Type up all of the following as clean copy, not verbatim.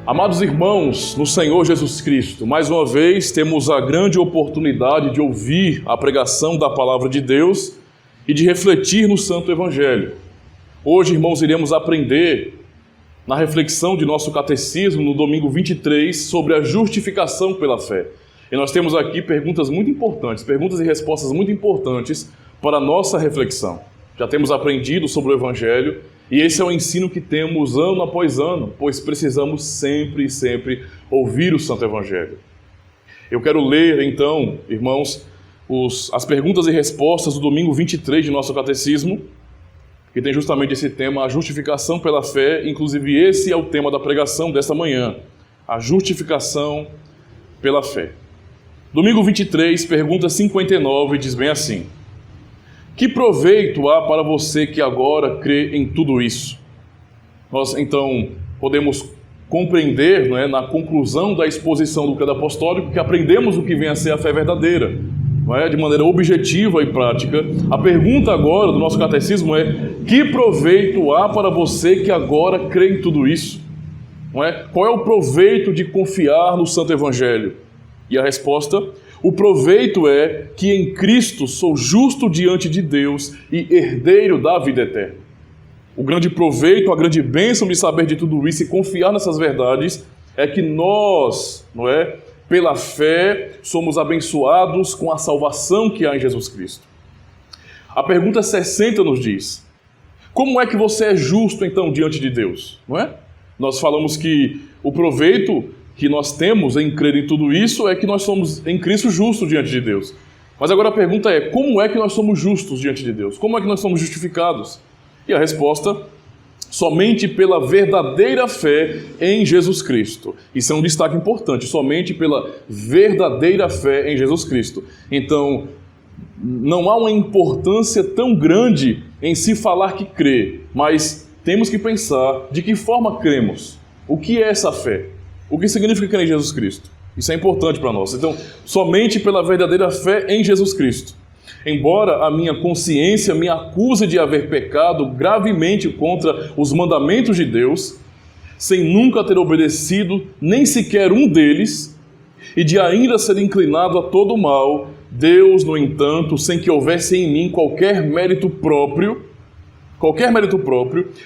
Amados irmãos, no Senhor Jesus Cristo, mais uma vez temos a grande oportunidade de ouvir a pregação da Palavra de Deus e de refletir no Santo Evangelho. Hoje, irmãos, iremos aprender na reflexão de nosso catecismo no domingo 23 sobre a justificação pela fé. E nós temos aqui perguntas muito importantes, perguntas e respostas muito importantes para a nossa reflexão. Já temos aprendido sobre o Evangelho e esse é o ensino que temos ano após ano, pois precisamos sempre ouvir o Santo Evangelho. Eu quero ler, então, irmãos, as perguntas e respostas do domingo 23 de nosso catecismo, que tem justamente esse tema, a justificação pela fé. Inclusive esse é o tema da pregação desta manhã, a justificação pela fé. Domingo 23, pergunta 59, diz bem assim: que proveito há para você que agora crê em tudo isso? Nós, então, podemos compreender, na conclusão da exposição do credo apostólico, que aprendemos o que vem a ser a fé verdadeira, de maneira objetiva e prática. A pergunta agora do nosso catecismo é: que proveito há para você que agora crê em tudo isso? Qual é o proveito de confiar no Santo Evangelho? E a resposta: o proveito é que em Cristo sou justo diante de Deus e herdeiro da vida eterna. O grande proveito, a grande bênção de saber de tudo isso e confiar nessas verdades é que nós, pela fé, somos abençoados com a salvação que há em Jesus Cristo. A pergunta 60 nos diz: como é que você é justo então diante de Deus? Nós falamos que o proveito que nós temos em crer em tudo isso é que nós somos em Cristo justos diante de Deus. Mas agora a pergunta é: como é que nós somos justos diante de Deus? Como é que nós somos justificados? E a resposta: somente pela verdadeira fé em Jesus Cristo. Isso é um destaque importante, somente pela verdadeira fé em Jesus Cristo. Então, não há uma importância tão grande em se falar que crê, mas temos que pensar de que forma cremos. O que é essa fé? O que significa crer em Jesus Cristo? Isso é importante para nós. Então, somente pela verdadeira fé em Jesus Cristo. Embora a minha consciência me acuse de haver pecado gravemente contra os mandamentos de Deus, sem nunca ter obedecido nem sequer um deles, e de ainda ser inclinado a todo o mal, Deus, no entanto, sem que houvesse em mim qualquer mérito próprio,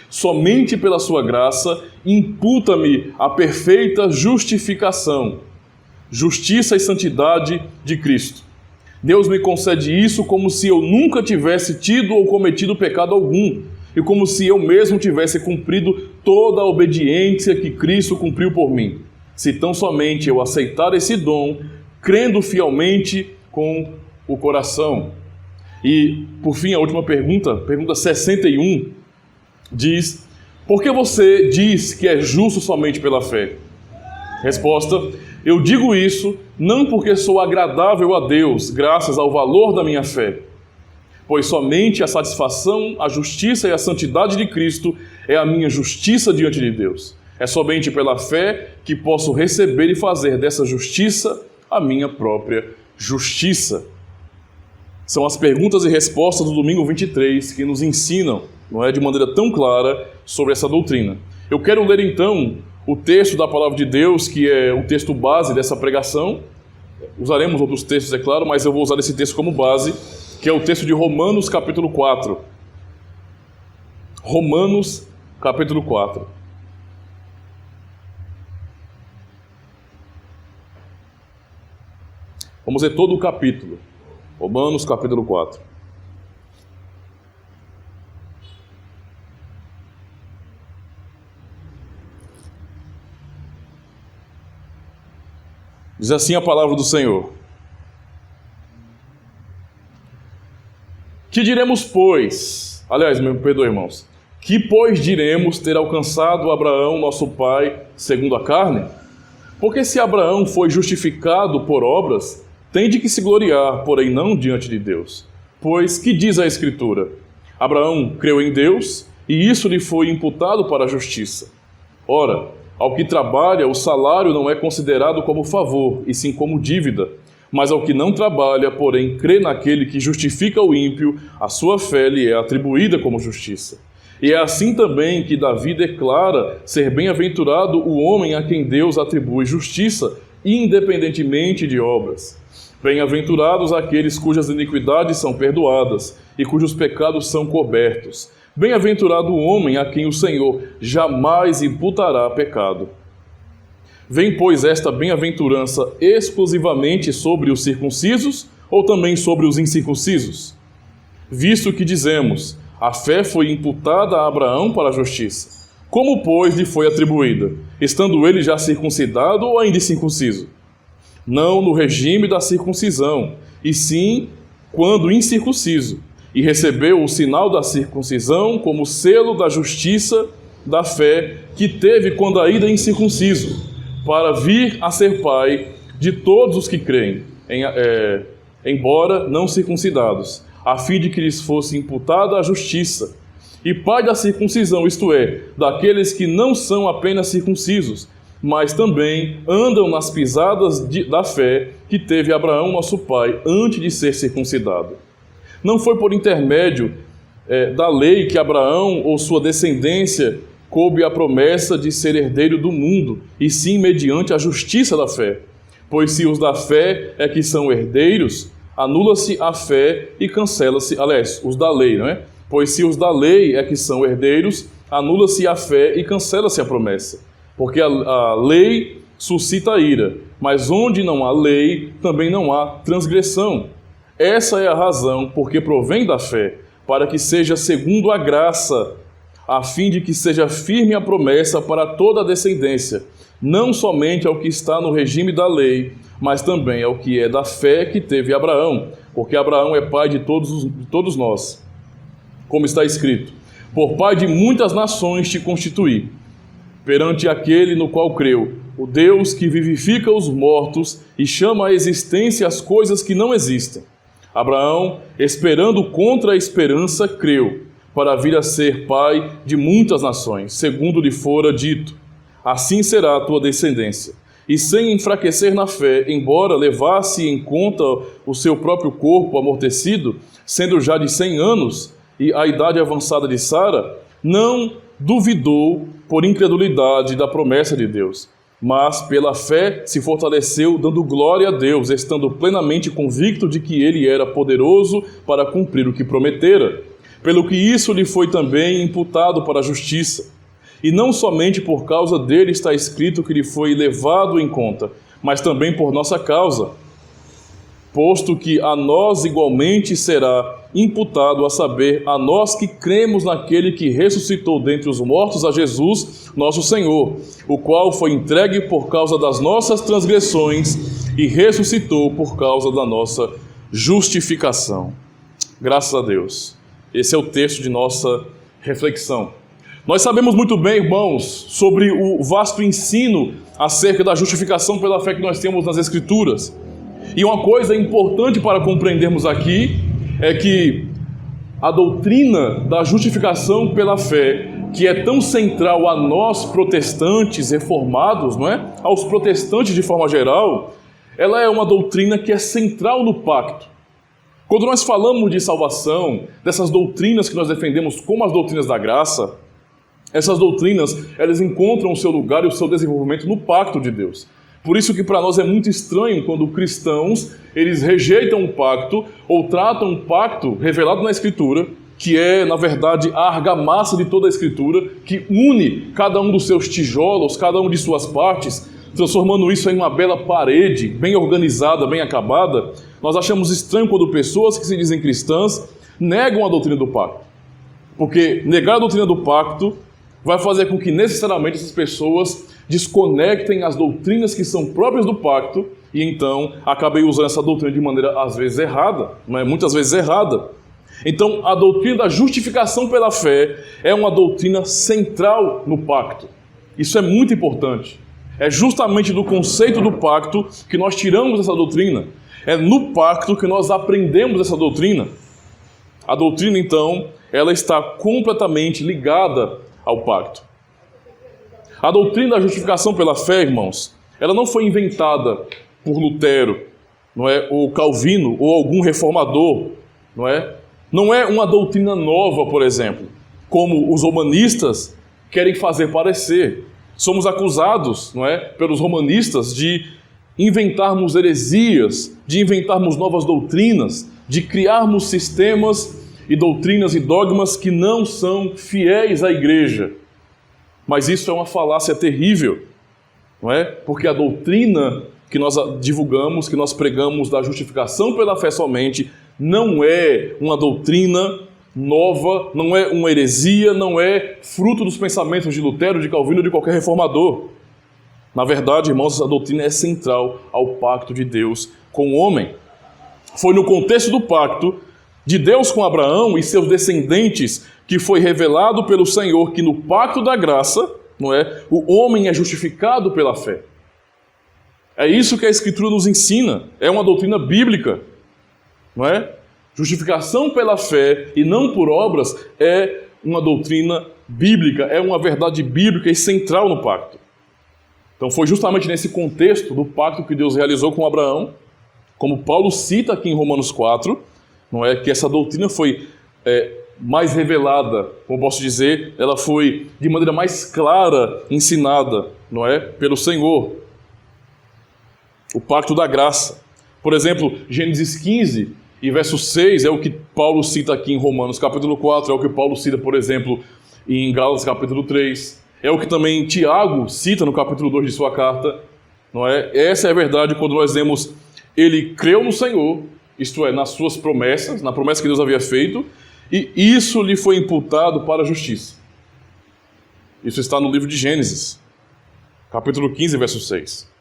somente pela sua graça, imputa-me a perfeita justificação, justiça e santidade de Cristo. Deus me concede isso como se eu nunca tivesse tido ou cometido pecado algum, e como se eu mesmo tivesse cumprido toda a obediência que Cristo cumpriu por mim, se tão somente eu aceitar esse dom, crendo fielmente com o coração. E, por fim, a última pergunta 61, diz: por que você diz que é justo somente pela fé? Resposta: eu digo isso não porque sou agradável a Deus, graças ao valor da minha fé, pois somente a satisfação, a justiça e a santidade de Cristo é a minha justiça diante de Deus. É somente pela fé que posso receber e fazer dessa justiça a minha própria justiça. São as perguntas e respostas do domingo 23 que nos ensinam, de maneira tão clara sobre essa doutrina. Eu quero ler então o texto da Palavra de Deus, que é o texto base dessa pregação. Usaremos outros textos, é claro, mas eu vou usar esse texto como base, que é o texto de Romanos capítulo 4. Romanos capítulo 4. Vamos ler todo o capítulo. Romanos capítulo 4. Diz assim a palavra do Senhor: que diremos, pois? Aliás, me perdoe, irmãos. Que, pois, diremos ter alcançado Abraão, nosso pai, segundo a carne? Porque se Abraão foi justificado por obras, tem de que se gloriar, porém não diante de Deus. Pois, que diz a Escritura? Abraão creu em Deus, e isso lhe foi imputado para a justiça. Ora, ao que trabalha, o salário não é considerado como favor, e sim como dívida. Mas ao que não trabalha, porém crê naquele que justifica o ímpio, a sua fé lhe é atribuída como justiça. E é assim também que Davi declara ser bem-aventurado o homem a quem Deus atribui justiça, independentemente de obras. Bem-aventurados aqueles cujas iniquidades são perdoadas e cujos pecados são cobertos. Bem-aventurado o homem a quem o Senhor jamais imputará pecado. Vem, pois, esta bem-aventurança exclusivamente sobre os circuncisos ou também sobre os incircuncisos? Visto que dizemos, a fé foi imputada a Abraão para a justiça. Como, pois, lhe foi atribuída? Estando ele já circuncidado ou ainda incircunciso? Não no regime da circuncisão, e sim quando incircunciso, e recebeu o sinal da circuncisão como selo da justiça da fé que teve quando ainda incircunciso, para vir a ser pai de todos os que creem, embora não circuncidados, a fim de que lhes fosse imputada a justiça, e pai da circuncisão, isto é, daqueles que não são apenas circuncisos, mas também andam nas pisadas da fé que teve Abraão, nosso pai, antes de ser circuncidado. Não foi por intermédio da lei que Abraão ou sua descendência coube a promessa de ser herdeiro do mundo, e sim mediante a justiça da fé. Pois se os da fé é que são herdeiros, anula-se a fé e cancela-se, aliás, os da lei, não é? Pois se os da lei é que são herdeiros, anula-se a fé e cancela-se a promessa. Porque a lei suscita ira, mas onde não há lei, também não há transgressão. Essa é a razão porque provém da fé, para que seja segundo a graça, a fim de que seja firme a promessa para toda a descendência, não somente ao que está no regime da lei, mas também ao que é da fé que teve Abraão, porque Abraão é pai de todos nós. Como está escrito, por pai de muitas nações te constituí, perante aquele no qual creu, o Deus que vivifica os mortos e chama à existência as coisas que não existem. Abraão, esperando contra a esperança, creu, para vir a ser pai de muitas nações, segundo lhe fora dito, assim será a tua descendência. E sem enfraquecer na fé, embora levasse em conta o seu próprio corpo amortecido, sendo já de 100 anos, e a idade avançada de Sara, não duvidou por incredulidade da promessa de Deus, mas pela fé se fortaleceu, dando glória a Deus, estando plenamente convicto de que ele era poderoso para cumprir o que prometera, pelo que isso lhe foi também imputado para a justiça. E não somente por causa dele está escrito que lhe foi levado em conta, mas também por nossa causa, posto que a nós igualmente será imputado, a saber, a nós que cremos naquele que ressuscitou dentre os mortos, a Jesus, nosso Senhor, o qual foi entregue por causa das nossas transgressões e ressuscitou por causa da nossa justificação. Graças a Deus. Esse é o texto de nossa reflexão. Nós sabemos muito bem, irmãos, sobre o vasto ensino acerca da justificação pela fé que nós temos nas Escrituras. E uma coisa importante para compreendermos aqui é que a doutrina da justificação pela fé, que é tão central a nós protestantes reformados, não é? Aos protestantes de forma geral, ela é uma doutrina que é central no pacto. Quando nós falamos de salvação, dessas doutrinas que nós defendemos como as doutrinas da graça, essas doutrinas, elas encontram o seu lugar e o seu desenvolvimento no pacto de Deus. Por isso que para nós é muito estranho quando cristãos, eles rejeitam o pacto ou tratam o pacto revelado na Escritura, que é, na verdade, a argamassa de toda a Escritura, que une cada um dos seus tijolos, cada um de suas partes, transformando isso em uma bela parede, bem organizada, bem acabada. Nós achamos estranho quando pessoas que se dizem cristãs negam a doutrina do pacto. Porque negar a doutrina do pacto vai fazer com que necessariamente essas pessoas desconectem as doutrinas que são próprias do pacto e então acabem usando essa doutrina de maneira às vezes errada, muitas vezes errada. Então a doutrina da justificação pela fé é uma doutrina central no pacto. Isso é muito importante. É justamente do conceito do pacto que nós tiramos essa doutrina. É no pacto que nós aprendemos essa doutrina. A doutrina então, ela está completamente ligada ao pacto. A doutrina da justificação pela fé, irmãos, ela não foi inventada por Lutero, não é, ou Calvino, ou algum reformador, não é? Não é uma doutrina nova, por exemplo. como os romanistas querem fazer parecer. Somos acusados, não é, pelos romanistas de inventarmos heresias, de inventarmos novas doutrinas, de criarmos sistemas e doutrinas e dogmas que não são fiéis à igreja. Mas isso é uma falácia terrível, não é? Porque a doutrina que nós divulgamos, que nós pregamos da justificação pela fé somente, não é uma doutrina nova, não é uma heresia, não é fruto dos pensamentos de Lutero, de Calvino ou de qualquer reformador. Na verdade, irmãos, essa doutrina é central ao pacto de Deus com o homem. Foi no contexto do pacto de Deus com Abraão e seus descendentes que foi revelado pelo Senhor que no pacto da graça, não é, o homem é justificado pela fé. É isso que a Escritura nos ensina, é uma doutrina bíblica, não é? Justificação pela fé e não por obras é uma doutrina bíblica, é uma verdade bíblica e central no pacto. Então foi justamente nesse contexto do pacto que Deus realizou com Abraão, como Paulo cita aqui em Romanos 4, não é, que essa doutrina foi mais revelada, como posso dizer, ela foi de maneira mais clara ensinada, não é, pelo Senhor. O pacto da graça. Por exemplo, Gênesis 15 e verso 6 é o que Paulo cita aqui em Romanos capítulo 4, é o que Paulo cita, por exemplo, em Gálatas capítulo 3, é o que também Tiago cita no capítulo 2 de sua carta, não é? Essa é a verdade quando nós vemos, ele creu no Senhor, isto é, nas suas promessas, na promessa que Deus havia feito, e isso lhe foi imputado para a justiça. Isso está no livro de Gênesis, capítulo 15, verso 6.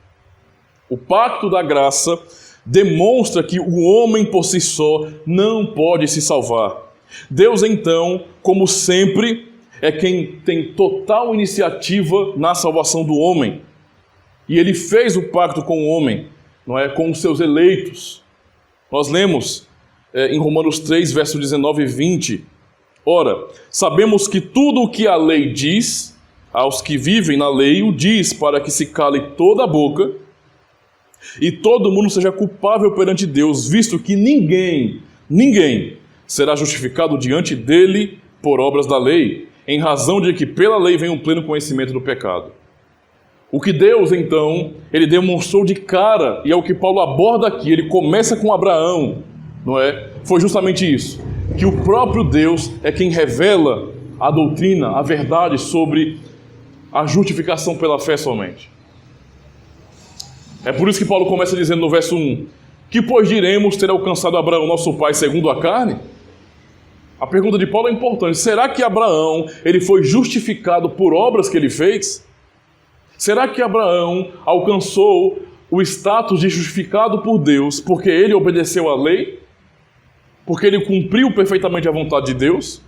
O pacto da graça demonstra que o homem por si só não pode se salvar. Deus, então, como sempre, é quem tem total iniciativa na salvação do homem. E ele fez o pacto com o homem, não é, com os seus eleitos. Nós lemos em Romanos 3, verso 19 e 20. Ora, sabemos que tudo o que a lei diz, aos que vivem na lei, o diz para que se cale toda a boca e todo mundo seja culpável perante Deus, visto que ninguém será justificado diante dele por obras da lei, em razão de que pela lei vem um pleno conhecimento do pecado. O que Deus, então, ele demonstrou de cara, e é o que Paulo aborda aqui, ele começa com Abraão, não é? Foi justamente isso, que o próprio Deus é quem revela a doutrina, a verdade sobre a justificação pela fé somente. É por isso que Paulo começa dizendo no verso 1, que pois diremos ter alcançado Abraão, nosso pai, segundo a carne? A pergunta de Paulo é importante. Será que Abraão ele foi justificado por obras que ele fez? Será que Abraão alcançou o status de justificado por Deus porque ele obedeceu à lei? Porque ele cumpriu perfeitamente a vontade de Deus?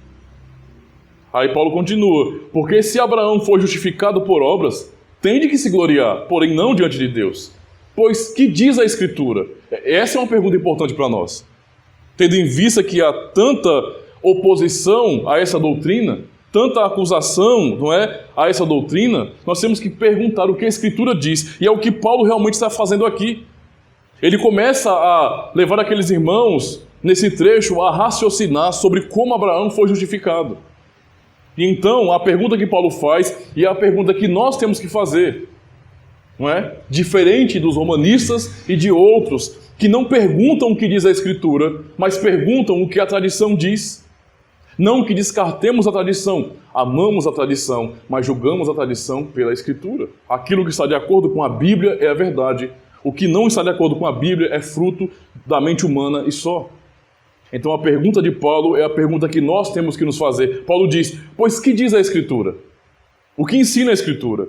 Aí Paulo continua. Porque se Abraão foi justificado por obras, tem de que se gloriar, porém não diante de Deus. Pois que diz a Escritura? Essa é uma pergunta importante para nós. Tendo em vista que há tanta oposição a essa doutrina, tanta acusação, não é, a essa doutrina, nós temos que perguntar o que a Escritura diz. E é o que Paulo realmente está fazendo aqui. Ele começa a levar aqueles irmãos, nesse trecho, a raciocinar sobre como Abraão foi justificado. E então, a pergunta que Paulo faz, e é a pergunta que nós temos que fazer, não é? Diferente dos romanistas e de outros, que não perguntam o que diz a Escritura, mas perguntam o que a tradição diz. Não que descartemos a tradição, amamos a tradição, mas julgamos a tradição pela Escritura. Aquilo que está de acordo com a Bíblia é a verdade. O que não está de acordo com a Bíblia é fruto da mente humana e só. Então a pergunta de Paulo é a pergunta que nós temos que nos fazer. Paulo diz, pois que diz a Escritura? O que ensina a Escritura?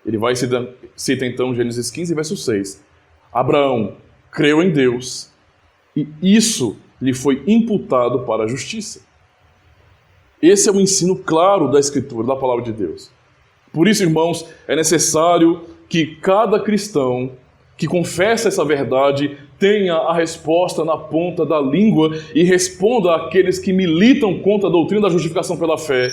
Ele vai citar então Gênesis 15, verso 6. Abraão creu em Deus e isso lhe foi imputado para a justiça. Esse é o ensino claro da Escritura, da palavra de Deus. Por isso, irmãos, é necessário que cada cristão que confessa essa verdade tenha a resposta na ponta da língua e responda àqueles que militam contra a doutrina da justificação pela fé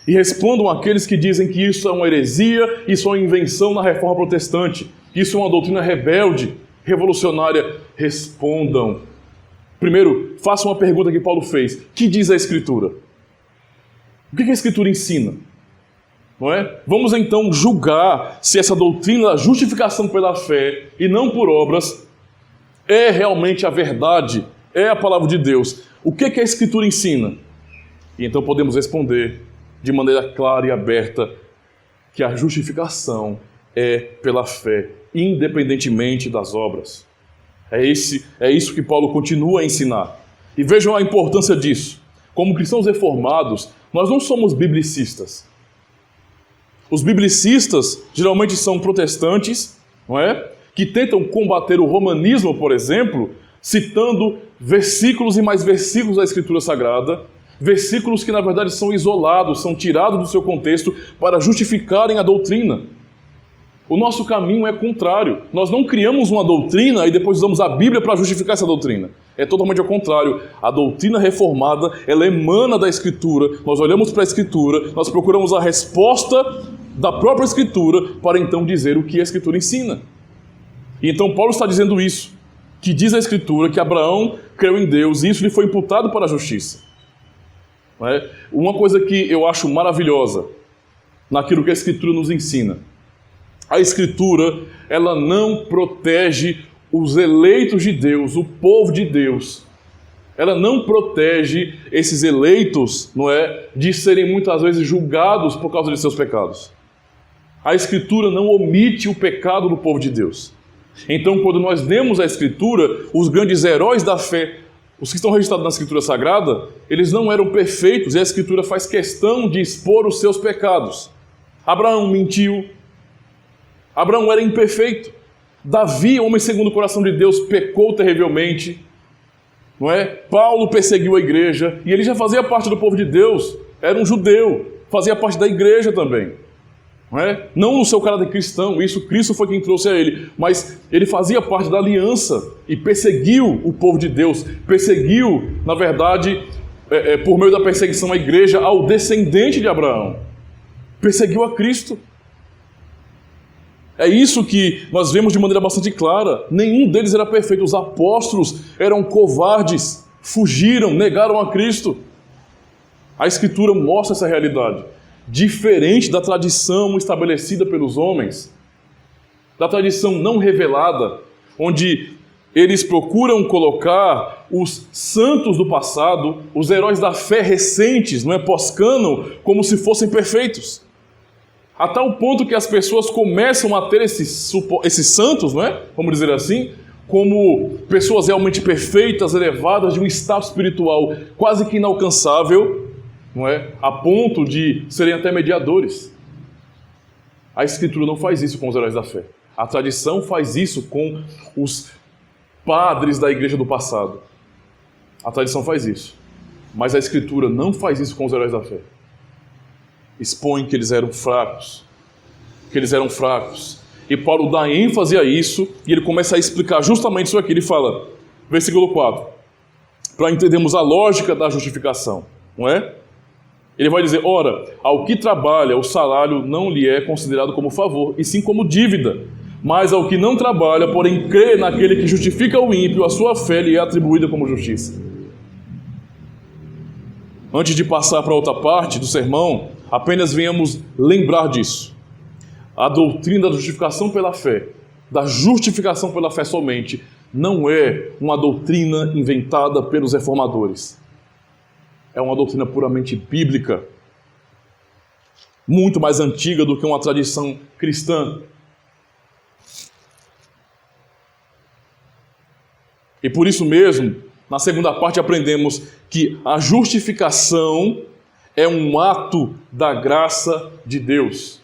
e respondam àqueles que dizem que isso é uma heresia, isso é uma invenção na reforma protestante, isso é uma doutrina rebelde, revolucionária. Respondam. Primeiro, façam uma pergunta que Paulo fez. Que diz a Escritura? O que a Escritura ensina? Não é? Vamos então julgar se essa doutrina da justificação pela fé e não por obras é realmente a verdade, é a palavra de Deus. O que a Escritura ensina? E então podemos responder de maneira clara e aberta que a justificação é pela fé, independentemente das obras. É isso que Paulo continua a ensinar. E vejam a importância disso. Como cristãos reformados, nós não somos biblicistas. Os biblicistas geralmente são protestantes, não é? Que tentam combater o romanismo, por exemplo, citando versículos e mais versículos da Escritura Sagrada, versículos que na verdade são isolados, são tirados do seu contexto para justificarem a doutrina. O nosso caminho é contrário. Nós não criamos uma doutrina e depois usamos a Bíblia para justificar essa doutrina. É totalmente ao contrário. A doutrina reformada, ela emana da Escritura. Nós olhamos para a Escritura, nós procuramos a resposta da própria Escritura para então dizer o que a Escritura ensina. E então Paulo está dizendo isso, que diz a Escritura que Abraão creu em Deus e isso lhe foi imputado para a justiça. Não é? Uma coisa que eu acho maravilhosa naquilo que a Escritura nos ensina: a Escritura, ela não protege os eleitos de Deus, o povo de Deus. Ela não protege esses eleitos, não é, de serem muitas vezes julgados por causa de seus pecados. A Escritura não omite o pecado do povo de Deus. Então, quando nós lemos a Escritura, os grandes heróis da fé, os que estão registrados na Escritura Sagrada, eles não eram perfeitos e a Escritura faz questão de expor os seus pecados. Abraão mentiu. Abraão era imperfeito. Davi, homem segundo o coração de Deus, pecou terrivelmente. Não é? Paulo perseguiu a igreja e ele já fazia parte do povo de Deus. Era um judeu, fazia parte da igreja também. Não é? Não no seu caráter cristão, isso Cristo foi quem trouxe a ele, mas ele fazia parte da aliança e perseguiu o povo de Deus, perseguiu, na verdade, por meio da perseguição à igreja, ao descendente de Abraão. Perseguiu a Cristo. É isso que nós vemos de maneira bastante clara. Nenhum deles era perfeito. Os apóstolos eram covardes, fugiram, negaram a Cristo. A Escritura mostra essa realidade, diferente da tradição estabelecida pelos homens, da tradição não revelada, onde eles procuram colocar os santos do passado, os heróis da fé recentes, não é, pós-cânon, como se fossem perfeitos. A tal ponto que as pessoas começam a ter esses santos, não é? Vamos dizer assim, como pessoas realmente perfeitas, elevadas, de um estado espiritual quase que inalcançável, não é? A ponto de serem até mediadores. A Escritura não faz isso com os heróis da fé. A tradição faz isso com os padres da igreja do passado. A tradição faz isso. Mas a Escritura não faz isso com os heróis da fé. Expõe que eles eram fracos. E Paulo dá ênfase a isso e ele começa a explicar justamente isso aqui. Ele fala, versículo 4, para entendermos a lógica da justificação, não é? Ele vai dizer, ora, ao que trabalha, o salário não lhe é considerado como favor, e sim como dívida. Mas ao que não trabalha, porém crê naquele que justifica o ímpio, a sua fé lhe é atribuída como justiça. Antes de passar para outra parte do sermão, apenas venhamos lembrar disso. A doutrina da justificação pela fé, da justificação pela fé somente, não é uma doutrina inventada pelos reformadores. É uma doutrina puramente bíblica, muito mais antiga do que uma tradição cristã. E por isso mesmo, na segunda parte aprendemos que a justificação é um ato da graça de Deus.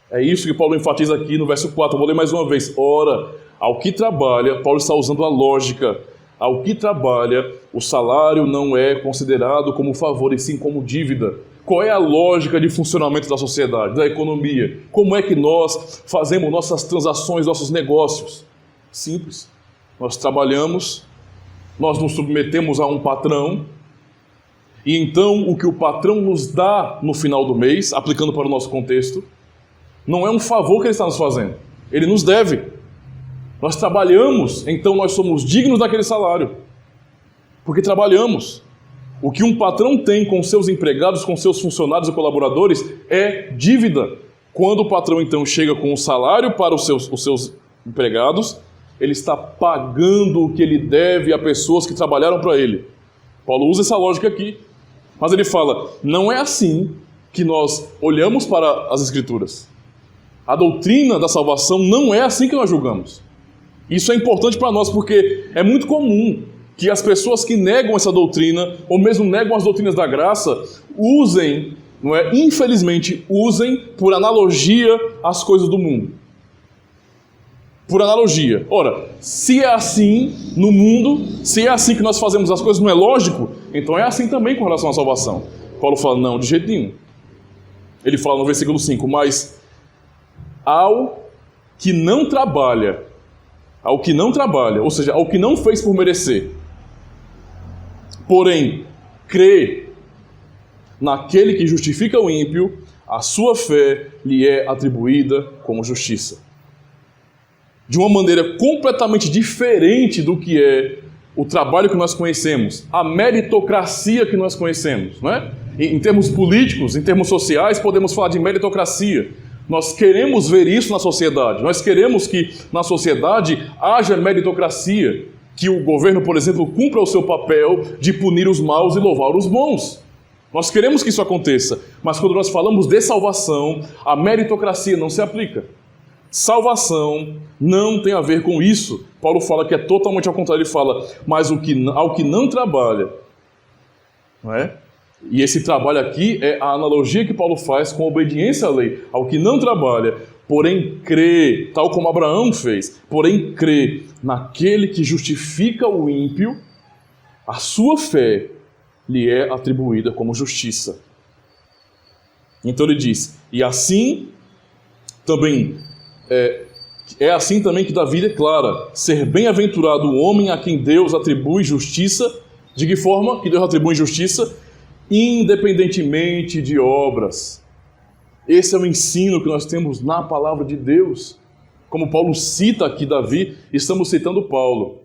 É isso que Paulo enfatiza aqui no verso 4. Eu vou ler mais uma vez. Ora, ao que trabalha, Paulo está usando a lógica. Ao que trabalha, o salário não é considerado como favor, e sim como dívida. Qual é a lógica de funcionamento da sociedade, da economia? Como é que nós fazemos nossas transações, nossos negócios? Simples. Nós trabalhamos, nós nos submetemos a um patrão, e então o que o patrão nos dá no final do mês, aplicando para o nosso contexto, não é um favor que ele está nos fazendo. Ele nos deve. Nós trabalhamos, então nós somos dignos daquele salário. Porque trabalhamos. O que um patrão tem com seus empregados, com seus funcionários e colaboradores é dívida. Quando o patrão então chega com o salário para os seus empregados, ele está pagando o que ele deve a pessoas que trabalharam para ele. Paulo usa essa lógica aqui. Mas ele fala, não é assim que nós olhamos para as Escrituras. A doutrina da salvação não é assim que nós julgamos. Isso é importante para nós porque é muito comum que as pessoas que negam essa doutrina, ou mesmo negam as doutrinas da graça, usem, não é? Infelizmente, usem por analogia as coisas do mundo. Por analogia. Ora, se é assim no mundo, se é assim que nós fazemos as coisas, não é lógico? Então é assim também com relação à salvação. Paulo fala, não, de jeito nenhum. Ele fala no versículo 5, mas ao que não trabalha, ou seja, ao que não fez por merecer, porém crê naquele que justifica o ímpio, a sua fé lhe é atribuída como justiça. De uma maneira completamente diferente do que é o trabalho que nós conhecemos, a meritocracia que nós conhecemos, não é? Em termos políticos, em termos sociais, podemos falar de meritocracia. Nós queremos ver isso na sociedade. Nós queremos que na sociedade haja meritocracia, que o governo, por exemplo, cumpra o seu papel de punir os maus e louvar os bons. Nós queremos que isso aconteça, mas quando nós falamos de salvação, a meritocracia não se aplica. Salvação não tem a ver com isso. Paulo fala que é totalmente ao contrário. Ele fala, mas ao que não trabalha, não é? E esse trabalho aqui é a analogia que Paulo faz com a obediência à lei. Ao que não trabalha, porém crê, tal como Abraão fez, porém crê naquele que justifica o ímpio, a sua fé lhe é atribuída como justiça. Então ele diz, e assim também é assim também que Davi declara, ser bem-aventurado o homem a quem Deus atribui justiça. De que forma que Deus atribui justiça? Independentemente de obras. Esse é o ensino que nós temos na palavra de Deus. Como Paulo cita aqui Davi, estamos citando Paulo.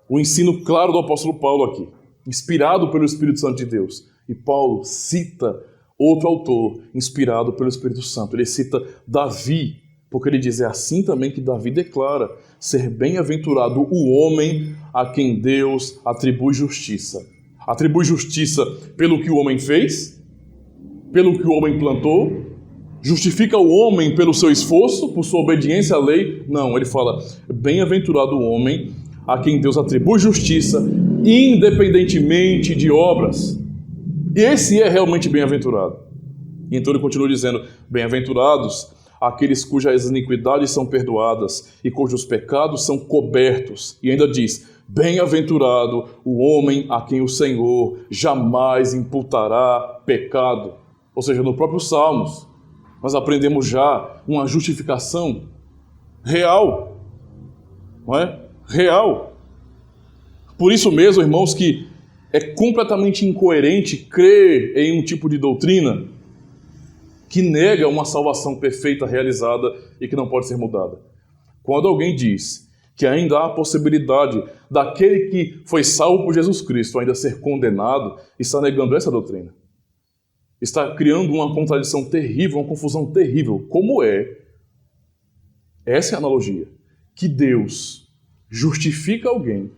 O ensino claro do apóstolo Paulo aqui, inspirado pelo Espírito Santo de Deus. E Paulo cita outro autor, inspirado pelo Espírito Santo. Ele cita Davi, porque ele diz, é assim também que Davi declara, ser bem-aventurado o homem a quem Deus atribui justiça. Atribui justiça pelo que o homem fez, pelo que o homem plantou, justifica o homem pelo seu esforço, por sua obediência à lei. Não, ele fala, bem-aventurado o homem a quem Deus atribui justiça, independentemente de obras. E esse é realmente bem-aventurado. E então ele continua dizendo, bem-aventurados aqueles cujas iniquidades são perdoadas e cujos pecados são cobertos. E ainda diz, bem-aventurado o homem a quem o Senhor jamais imputará pecado. Ou seja, no próprio Salmos, nós aprendemos já uma justificação real. Não é? Real. Por isso mesmo, irmãos, que é completamente incoerente crer em um tipo de doutrina que nega uma salvação perfeita, realizada e que não pode ser mudada. Quando alguém diz que ainda há a possibilidade daquele que foi salvo por Jesus Cristo ainda ser condenado, está negando essa doutrina. Está criando uma contradição terrível, uma confusão terrível. Como é? Essa é a analogia. Que Deus justifica alguém,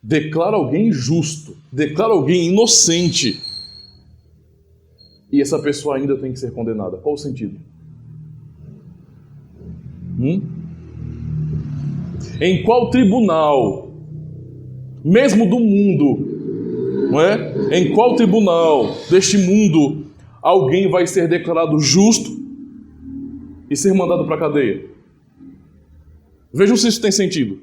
declara alguém justo, declara alguém inocente, e essa pessoa ainda tem que ser condenada. Qual o sentido? Em qual tribunal, mesmo do mundo, não é? Em qual tribunal deste mundo alguém vai ser declarado justo e ser mandado para a cadeia? Vejam se isso tem sentido.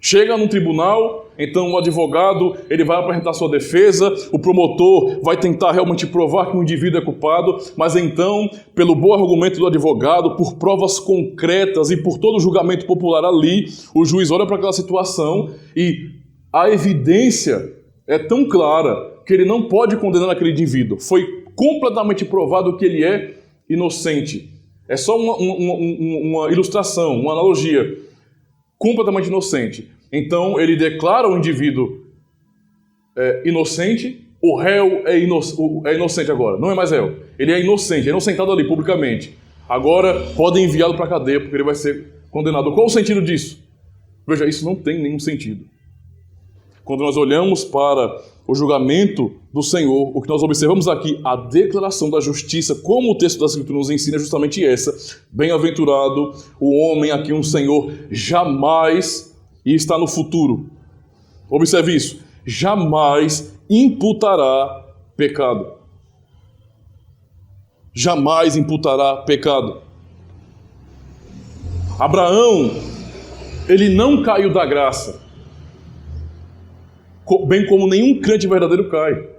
Chega num tribunal, então o advogado ele vai apresentar sua defesa, o promotor vai tentar realmente provar que o indivíduo é culpado, mas então, pelo bom argumento do advogado, por provas concretas e por todo o julgamento popular ali, o juiz olha para aquela situação e a evidência é tão clara que ele não pode condenar aquele indivíduo. Foi completamente provado que ele é inocente. É só uma ilustração, uma analogia. Completamente inocente. Então ele declara o indivíduo inocente, o réu é inocente agora, não é mais réu. Ele é inocente, é inocentado ali publicamente. Agora podem enviá-lo para a cadeia porque ele vai ser condenado. Qual o sentido disso? Veja, isso não tem nenhum sentido. Quando nós olhamos para o julgamento do Senhor, o que nós observamos aqui, a declaração da justiça, como o texto da Escritura nos ensina, é justamente essa. Bem-aventurado o homem a quem o Senhor jamais, e está no futuro, observe isso, jamais imputará pecado. Jamais imputará pecado. Abraão, ele não caiu da graça, bem como nenhum crente verdadeiro cai.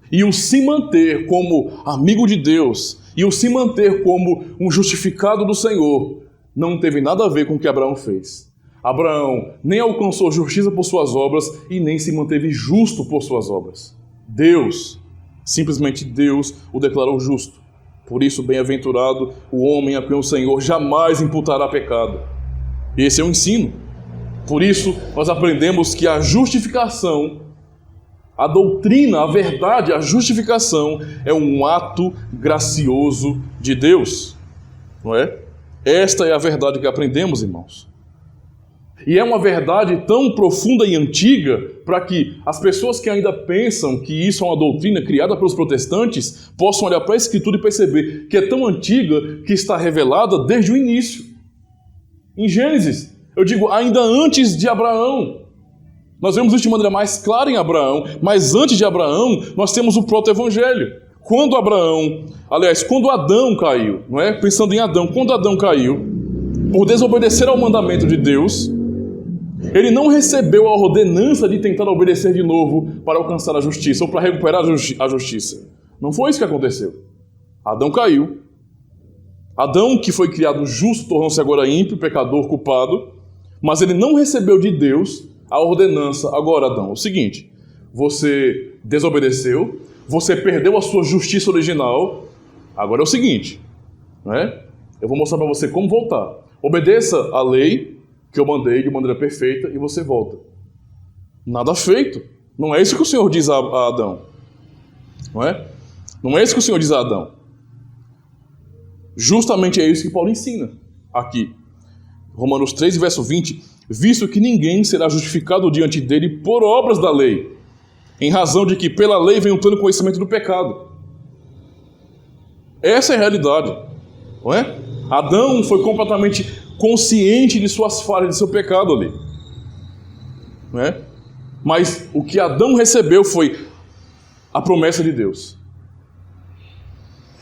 E o se manter como amigo de Deus, e o se manter como um justificado do Senhor, não teve nada a ver com o que Abraão fez. Abraão nem alcançou justiça por suas obras e nem se manteve justo por suas obras. Deus, simplesmente Deus, o declarou justo. Por isso, bem-aventurado o homem a quem o Senhor jamais imputará pecado. E esse é o ensino. Por isso, nós aprendemos que a justificação, a doutrina, a verdade, a justificação é um ato gracioso de Deus. Não é? Esta é a verdade que aprendemos, irmãos. E é uma verdade tão profunda e antiga para que as pessoas que ainda pensam que isso é uma doutrina criada pelos protestantes possam olhar para a Escritura e perceber que é tão antiga que está revelada desde o início. Em Gênesis, eu digo, ainda antes de Abraão. Nós vemos isso de maneira mais clara em Abraão, mas antes de Abraão, nós temos o proto-evangelho. Quando Adão caiu, não é? Pensando em Adão, quando Adão caiu, por desobedecer ao mandamento de Deus, ele não recebeu a ordenança de tentar obedecer de novo para alcançar a justiça ou para recuperar a justiça. Não foi isso que aconteceu. Adão caiu. Adão, que foi criado justo, tornou-se agora ímpio, pecador, culpado, mas ele não recebeu de Deus a ordenança. Agora, Adão, é o seguinte, você desobedeceu, você perdeu a sua justiça original, agora é o seguinte, né? Eu vou mostrar para você como voltar. Obedeça a lei que eu mandei de maneira perfeita e você volta. Nada feito. Não é isso que o Senhor diz a Adão. Não é? Não é isso que o Senhor diz a Adão. Justamente é isso que Paulo ensina aqui. Romanos 3, verso 20. Visto que ninguém será justificado diante dele por obras da lei, em razão de que pela lei vem o pleno conhecimento do pecado. Essa é a realidade. Não é? Adão foi completamente consciente de suas falhas, de seu pecado ali. Não é? Mas o que Adão recebeu foi a promessa de Deus.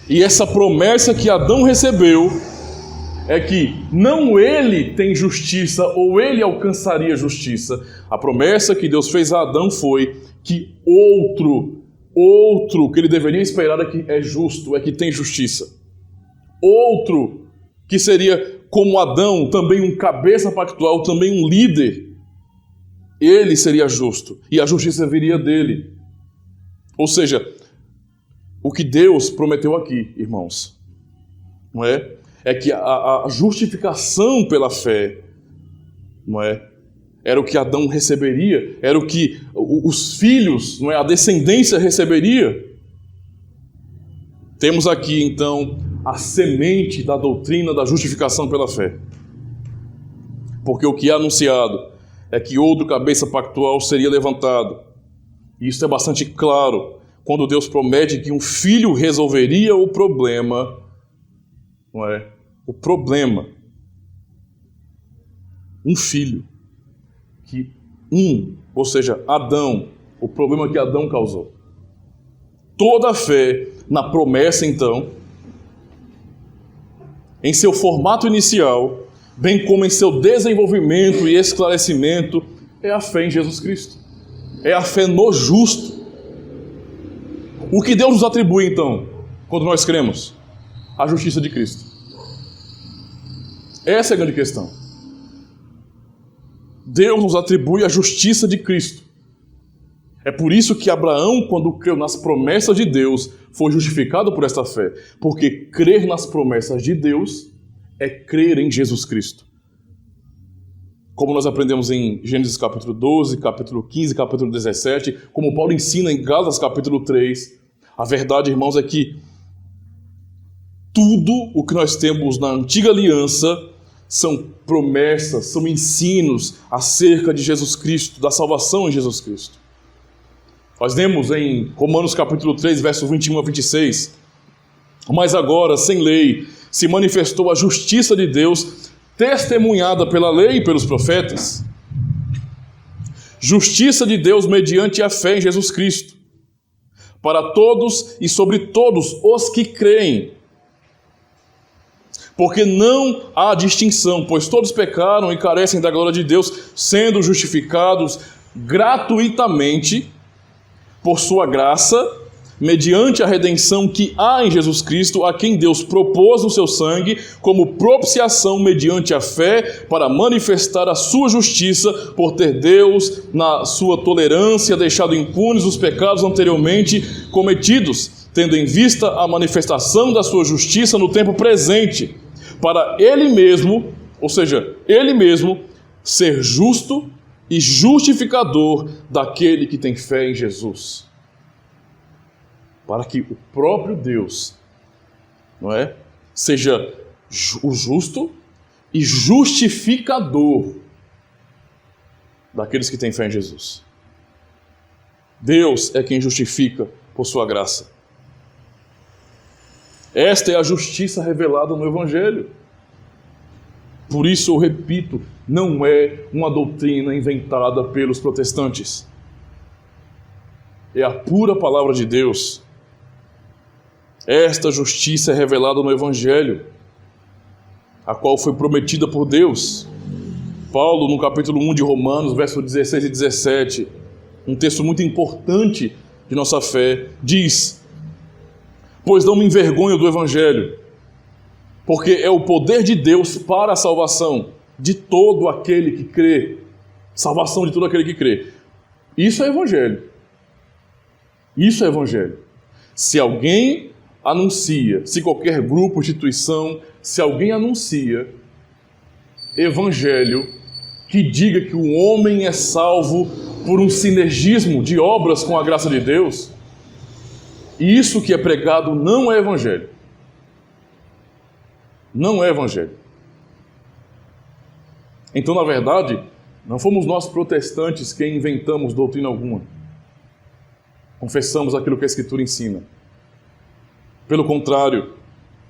E essa promessa que Adão recebeu é que não ele tem justiça ou ele alcançaria justiça. A promessa que Deus fez a Adão foi que outro que ele deveria esperar é que é justo, é que tem justiça. Outro que seria como Adão, também um cabeça pactual, também um líder, ele seria justo e a justiça viria dele. Ou seja, o que Deus prometeu aqui, irmãos, não é? É que a justificação pela fé, não é? Era o que Adão receberia, era o que os filhos, não é? A descendência receberia. Temos aqui, então, a semente da doutrina da justificação pela fé. Porque o que é anunciado é que outro cabeça pactual seria levantado. E isso é bastante claro quando Deus promete que um filho resolveria o problema, não é? O problema. Um filho. Ou seja, Adão, o problema que Adão causou. Toda a fé na promessa, então, em seu formato inicial, bem como em seu desenvolvimento e esclarecimento, é a fé em Jesus Cristo. É a fé no justo. O que Deus nos atribui, então, quando nós cremos? A justiça de Cristo. Essa é a grande questão. Deus nos atribui a justiça de Cristo. É por isso que Abraão, quando creu nas promessas de Deus, foi justificado por esta fé. Porque crer nas promessas de Deus é crer em Jesus Cristo. como nós aprendemos em Gênesis capítulo 12, capítulo 15, capítulo 17, como Paulo ensina em Gálatas capítulo 3, a verdade, irmãos, é que tudo o que nós temos na antiga aliança são promessas, são ensinos acerca de Jesus Cristo, da salvação em Jesus Cristo. Nós lemos em Romanos capítulo 3, versos 21 a 26, mas agora, sem lei, se manifestou a justiça de Deus, testemunhada pela lei e pelos profetas. Justiça de Deus mediante a fé em Jesus Cristo, para todos e sobre todos os que creem. Porque não há distinção, pois todos pecaram e carecem da glória de Deus, sendo justificados gratuitamente por sua graça, mediante a redenção que há em Jesus Cristo, a quem Deus propôs o seu sangue como propiciação mediante a fé, para manifestar a sua justiça, por ter Deus, na sua tolerância, deixado impunes os pecados anteriormente cometidos, tendo em vista a manifestação da sua justiça no tempo presente, para Ele mesmo, ou seja, Ele mesmo, ser justo e justificador daquele que tem fé em Jesus. Para que o próprio Deus, seja o justo e justificador daqueles que têm fé em Jesus. Deus é quem justifica por sua graça. Esta é a justiça revelada no Evangelho. Por isso eu repito, não é uma doutrina inventada pelos protestantes. É a pura palavra de Deus. Esta justiça é revelada no Evangelho, a qual foi prometida por Deus. Paulo, no capítulo 1 de Romanos, versos 16 e 17, um texto muito importante de nossa fé, diz: pois não me envergonho do Evangelho, porque é o poder de Deus para a salvação de todo aquele que crê. Salvação de todo aquele que crê. Isso é Evangelho. Isso é Evangelho. Se alguém anuncia, se qualquer grupo, instituição, se alguém anuncia Evangelho que diga que o homem é salvo por um sinergismo de obras com a graça de Deus, isso que é pregado não é Evangelho. Não é Evangelho. Então, na verdade, não fomos nós protestantes quem inventamos doutrina alguma. Confessamos aquilo que a Escritura ensina. Pelo contrário,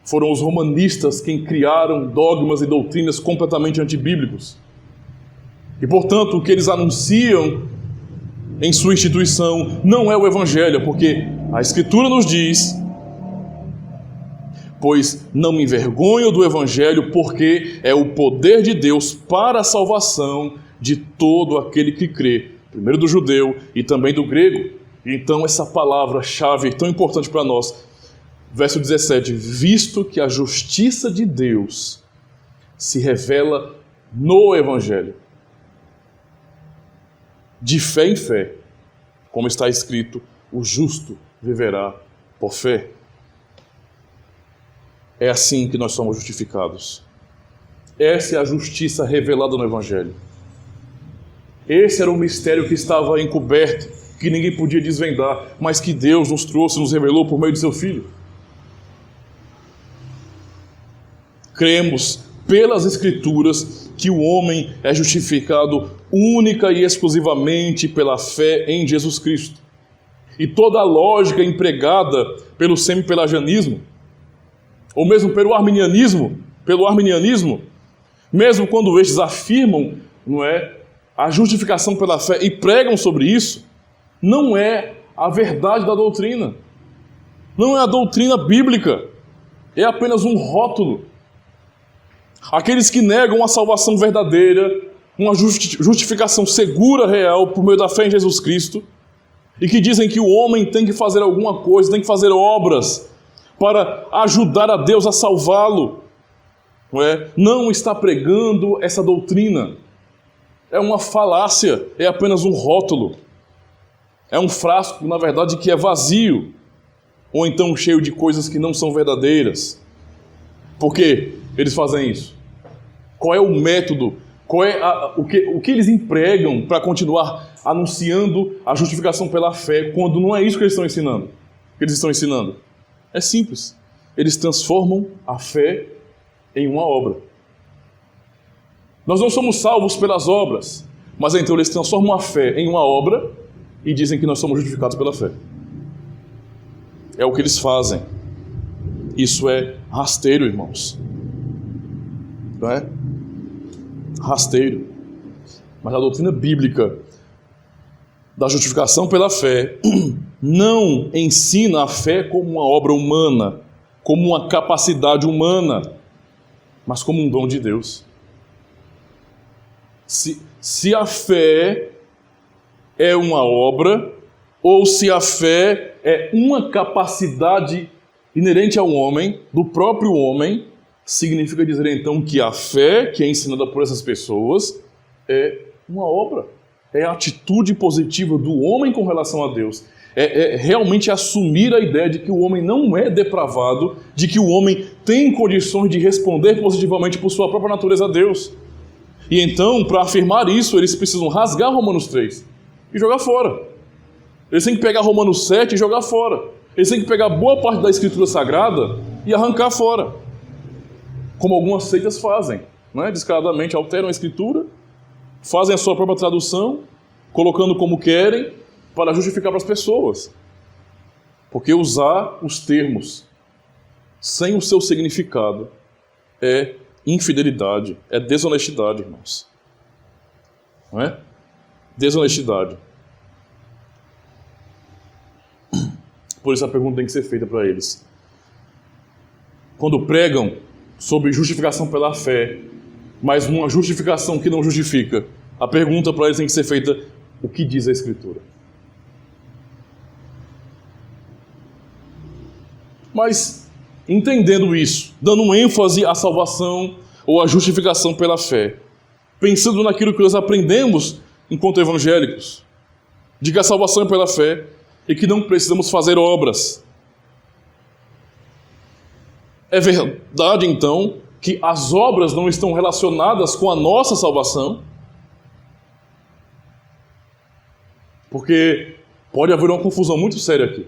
foram os romanistas quem criaram dogmas e doutrinas completamente antibíblicos. E, portanto, o que eles anunciam em sua instituição não é o Evangelho, porque a Escritura nos diz: pois não me envergonho do Evangelho, porque é o poder de Deus para a salvação de todo aquele que crê, primeiro do judeu e também do grego. Então essa palavra-chave tão importante para nós, verso 17, visto que a justiça de Deus se revela no Evangelho, de fé em fé, como está escrito, o justo viverá por fé. É assim que nós somos justificados. Essa é a justiça revelada no Evangelho. Esse era o mistério que estava encoberto, que ninguém podia desvendar, mas que Deus nos trouxe, nos revelou por meio de seu Filho. Cremos pelas Escrituras que o homem é justificado única e exclusivamente pela fé em Jesus Cristo. E toda a lógica empregada pelo semi-pelagianismo, ou mesmo pelo arminianismo, mesmo quando estes afirmam, a justificação pela fé e pregam sobre isso, não é a verdade da doutrina. Não é a doutrina bíblica. É apenas um rótulo. Aqueles que negam a salvação verdadeira, uma justificação segura, real, por meio da fé em Jesus Cristo, e que dizem que o homem tem que fazer alguma coisa, tem que fazer obras para ajudar a Deus a salvá-lo, não está pregando essa doutrina. É uma falácia, é apenas um rótulo. É um frasco, na verdade, que é vazio, ou então cheio de coisas que não são verdadeiras. Por que eles fazem isso? Qual é o método? O que eles empregam para continuar anunciando a justificação pela fé, quando não é isso que eles estão ensinando? O que eles estão ensinando? É simples. Eles transformam a fé em uma obra. Nós não somos salvos pelas obras, mas então eles transformam a fé em uma obra e dizem que nós somos justificados pela fé. É o que eles fazem. Isso é rasteiro, irmãos. Não é? Rasteiro. Mas a doutrina bíblica da justificação pela fé não ensina a fé como uma obra humana, como uma capacidade humana, mas como um dom de Deus. Se a fé é uma obra, ou se a fé é uma capacidade inerente ao homem, do próprio homem, significa dizer então que a fé que é ensinada por essas pessoas é uma obra, é a atitude positiva do homem com relação a Deus, é realmente assumir a ideia de que o homem não é depravado, de que o homem tem condições de responder positivamente por sua própria natureza a Deus. E então, para afirmar isso, eles precisam rasgar Romanos 3 e jogar fora. Eles têm que pegar Romanos 7 e jogar fora. Eles têm que pegar boa parte da Escritura Sagrada e arrancar fora. Como algumas seitas fazem, né? Descaradamente alteram a Escritura, fazem a sua própria tradução, colocando como querem, para justificar para as pessoas. Porque usar os termos sem o seu significado é infidelidade, é desonestidade, irmãos. Não é? Desonestidade. Por isso a pergunta tem que ser feita para eles. Quando pregam sobre justificação pela fé, mas uma justificação que não justifica, a pergunta para eles tem que ser feita: o que diz a Escritura? Mas, entendendo isso, dando um ênfase à salvação ou à justificação pela fé, pensando naquilo que nós aprendemos enquanto evangélicos, de que a salvação é pela fé e que não precisamos fazer obras. É verdade, então, que as obras não estão relacionadas com a nossa salvação? Porque pode haver uma confusão muito séria aqui.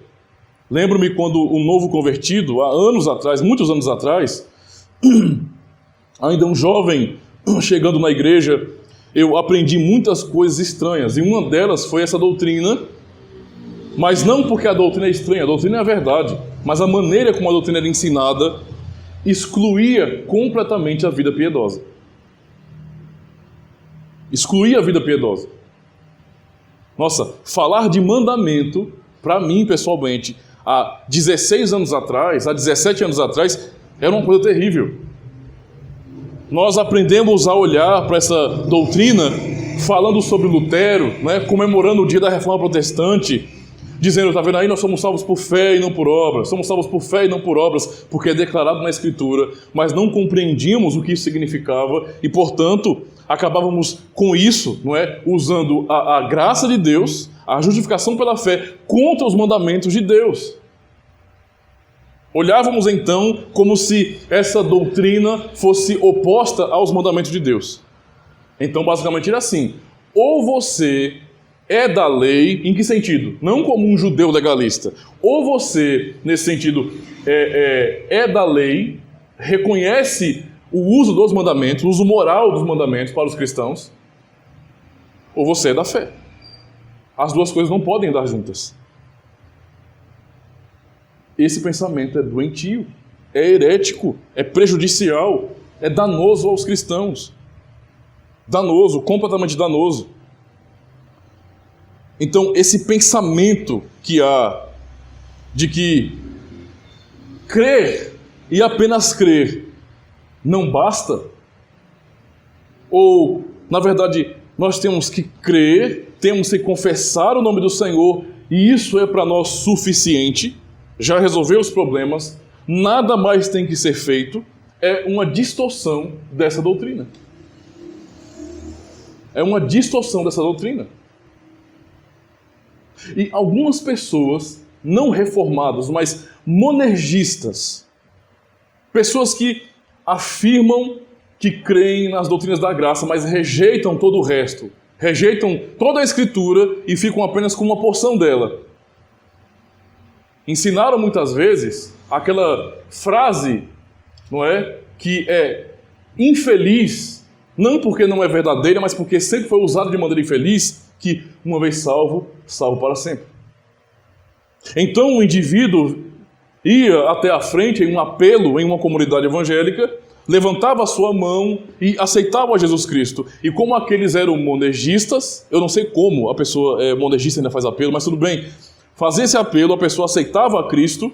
Lembro-me quando um novo convertido, há anos atrás, muitos anos atrás, ainda um jovem chegando na igreja, eu aprendi muitas coisas estranhas, e uma delas foi essa doutrina, mas não porque a doutrina é estranha, a doutrina é a verdade, mas a maneira como a doutrina era ensinada excluía completamente a vida piedosa. Excluía a vida piedosa. Nossa, falar de mandamento, para mim, pessoalmente, há 16 anos atrás, há 17 anos atrás, era uma coisa terrível. Nós aprendemos a olhar para essa doutrina falando sobre Lutero, né, comemorando o dia da Reforma Protestante, dizendo, está vendo aí, nós somos salvos por fé e não por obras, somos salvos por fé e não por obras, porque é declarado na Escritura, mas não compreendíamos o que isso significava e, portanto, acabávamos com isso, não é, usando a graça de Deus, a justificação pela fé, contra os mandamentos de Deus. Olhávamos então como se essa doutrina fosse oposta aos mandamentos de Deus. Então, basicamente, era assim: ou você é da lei, em que sentido? Não como um judeu legalista. Ou você, nesse sentido, é da lei, reconhece o uso dos mandamentos, o uso moral dos mandamentos para os cristãos, ou você é da fé. As duas coisas não podem andar juntas. Esse pensamento é doentio, é herético, é prejudicial, é danoso aos cristãos. Danoso, completamente danoso. Então, esse pensamento que há de que crer e apenas crer não basta, ou, na verdade, nós temos que crer, temos que confessar o nome do Senhor, e isso é para nós suficiente, já resolveu os problemas, nada mais tem que ser feito, é uma distorção dessa doutrina. É uma distorção dessa doutrina. E algumas pessoas, não reformadas, mas monergistas, pessoas que afirmam que creem nas doutrinas da graça, mas rejeitam todo o resto. Rejeitam toda a Escritura e ficam apenas com uma porção dela. Ensinaram muitas vezes aquela frase, não é? Que é infeliz, não porque não é verdadeira, mas porque sempre foi usada de maneira infeliz, que uma vez salvo, salvo para sempre. Então o indivíduo ia até a frente em um apelo em uma comunidade evangélica, levantava a sua mão e aceitava Jesus Cristo. E como aqueles eram monergistas, eu não sei como a pessoa monergista ainda faz apelo, mas tudo bem, fazia esse apelo, a pessoa aceitava a Cristo,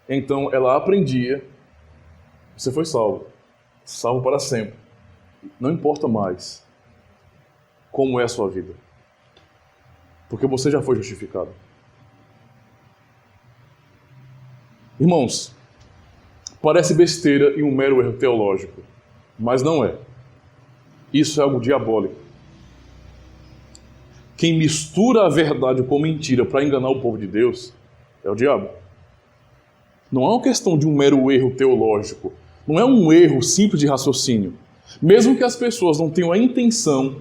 então ela aprendia, você foi salvo, salvo para sempre. Não importa mais como é a sua vida, porque você já foi justificado. Irmãos, parece besteira e um mero erro teológico, mas não é. Isso é algo diabólico. Quem mistura a verdade com mentira para enganar o povo de Deus é o diabo. Não é uma questão de um mero erro teológico, não é um erro simples de raciocínio. Mesmo que as pessoas não tenham a intenção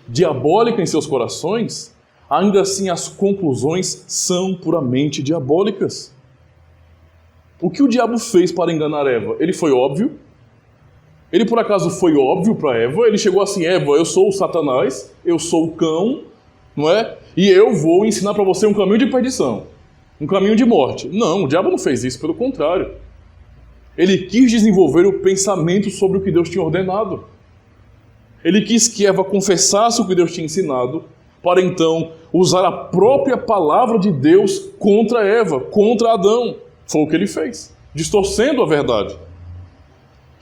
diabólica em seus corações, ainda assim as conclusões são puramente diabólicas. O que o diabo fez para enganar Eva? Ele foi óbvio? Ele por acaso foi óbvio para Eva? Ele chegou assim, Eva, eu sou o Satanás, eu sou o cão, não é? E eu vou ensinar para você um caminho de perdição, um caminho de morte. Não, o diabo não fez isso, pelo contrário. Ele quis desenvolver o pensamento sobre o que Deus tinha ordenado. Ele quis que Eva confessasse o que Deus tinha ensinado, para então usar a própria palavra de Deus contra Eva, contra Adão. Foi o que ele fez, distorcendo a verdade.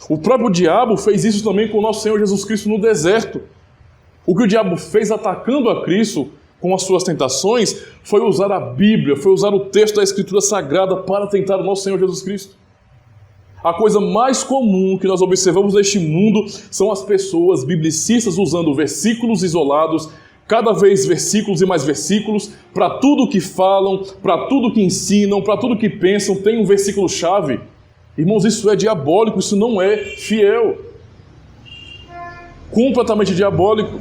O próprio diabo fez isso também com o nosso Senhor Jesus Cristo no deserto. O que o diabo fez atacando a Cristo com as suas tentações foi usar a Bíblia, foi usar o texto da Escritura Sagrada para tentar o nosso Senhor Jesus Cristo. A coisa mais comum que nós observamos neste mundo são as pessoas biblicistas usando versículos isolados, cada vez versículos e mais versículos, para tudo que falam, para tudo que ensinam, para tudo que pensam, tem um versículo-chave. Irmãos, isso é diabólico, isso não é fiel. Completamente diabólico.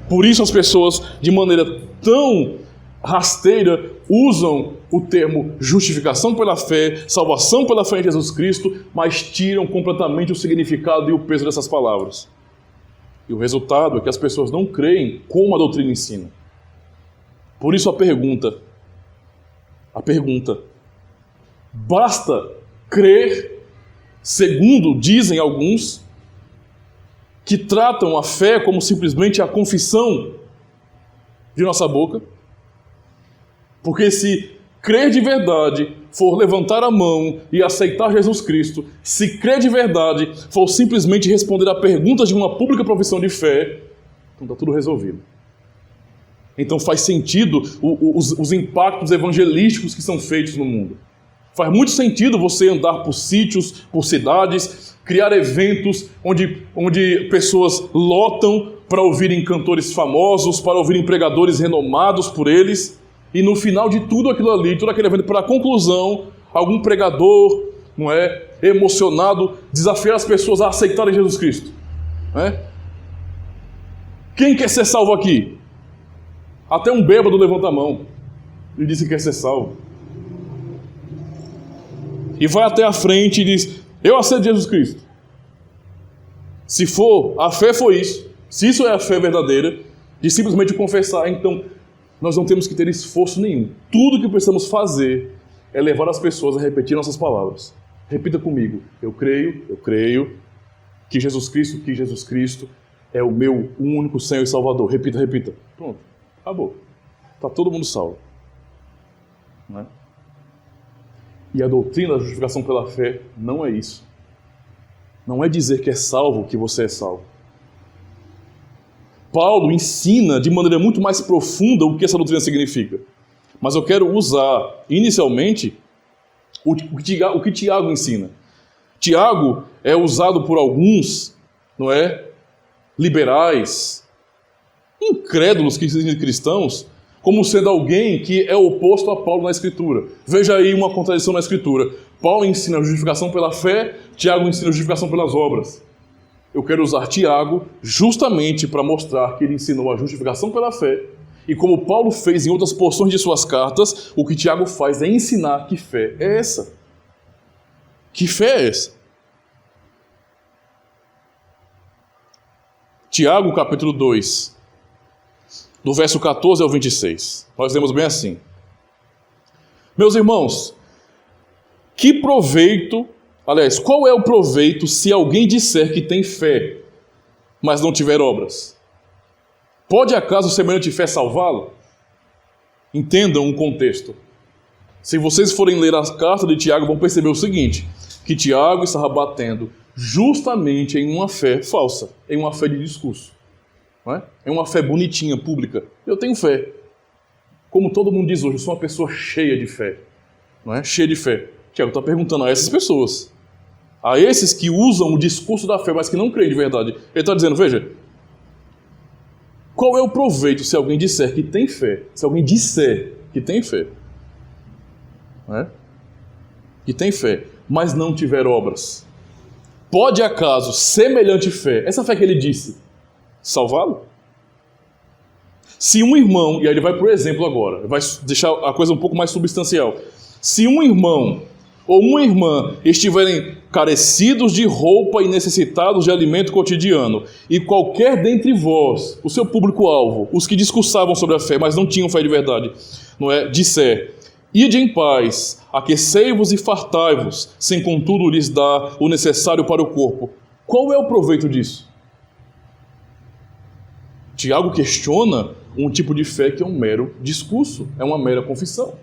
Por isso as pessoas, de maneira tão rasteira, usam o termo justificação pela fé, salvação pela fé em Jesus Cristo, mas tiram completamente o significado e o peso dessas palavras. E o resultado é que as pessoas não creem como a doutrina ensina. Por isso a pergunta, basta crer, segundo dizem alguns, que tratam a fé como simplesmente a confissão de nossa boca? Porque se crer de verdade for levantar a mão e aceitar Jesus Cristo, se crer de verdade for simplesmente responder a perguntas de uma pública profissão de fé, então está tudo resolvido. Então faz sentido os impactos evangelísticos que são feitos no mundo. Faz muito sentido você andar por sítios, por cidades, criar eventos onde pessoas lotam para ouvirem cantores famosos, para ouvirem pregadores renomados por eles, e no final de tudo aquilo ali, todo aquele evento, para a conclusão, algum pregador, não é, emocionado, desafiar as pessoas a aceitarem Jesus Cristo. Não é? Quem quer ser salvo aqui? Até um bêbado levanta a mão e diz que quer ser salvo. E vai até a frente e diz, eu aceito Jesus Cristo. Se for, a fé foi isso. Se isso é a fé verdadeira, de simplesmente confessar, então nós não temos que ter esforço nenhum. Tudo que precisamos fazer é levar as pessoas a repetir nossas palavras. Repita comigo, eu creio que Jesus Cristo é o meu único Senhor e Salvador. Repita. Pronto, acabou. Está todo mundo salvo. Não é? E a doutrina da justificação pela fé não é isso. Não é dizer que é salvo que você é salvo. Paulo ensina de maneira muito mais profunda o que essa doutrina significa. Mas eu quero usar, inicialmente, o que Tiago ensina. Tiago é usado por alguns, não é? Liberais, incrédulos que se dizem cristãos, como sendo alguém que é oposto a Paulo na Escritura. Veja aí uma contradição na Escritura. Paulo ensina a justificação pela fé, Tiago ensina a justificação pelas obras. Eu quero usar Tiago justamente para mostrar que ele ensinou a justificação pela fé. E como Paulo fez em outras porções de suas cartas, o que Tiago faz é ensinar que fé é essa. Que fé é essa? Tiago, capítulo 2, do verso 14 ao 26. Nós lemos bem assim. Meus irmãos, que proveito, aliás, qual é o proveito se alguém disser que tem fé, mas não tiver obras? Pode acaso semelhante fé salvá-lo? Entendam o contexto. Se vocês forem ler a carta de Tiago, vão perceber o seguinte, que Tiago estava batendo justamente em uma fé falsa, em uma fé de discurso. Não é? Em uma fé bonitinha, pública. Eu tenho fé. Como todo mundo diz hoje, eu sou uma pessoa cheia de fé. Não é? Cheia de fé. Tiago está perguntando a essas pessoas, a esses que usam o discurso da fé, mas que não creem de verdade. Ele está dizendo, veja, qual é o proveito se alguém disser que tem fé? Se alguém disser que tem fé, não é? Que tem fé, mas não tiver obras. Pode acaso semelhante fé, essa fé que ele disse, salvá-lo? Se um irmão, e aí ele vai para o exemplo agora, vai deixar a coisa um pouco mais substancial. Se um irmão ou uma irmã estiverem carecidos de roupa e necessitados de alimento cotidiano, e qualquer dentre vós, o seu público-alvo, os que discursavam sobre a fé, mas não tinham fé de verdade, não é? Disser, ide em paz, aquecei-vos e fartai-vos, sem contudo lhes dar o necessário para o corpo. Qual é o proveito disso? Tiago questiona um tipo de fé que é um mero discurso, é uma mera confissão,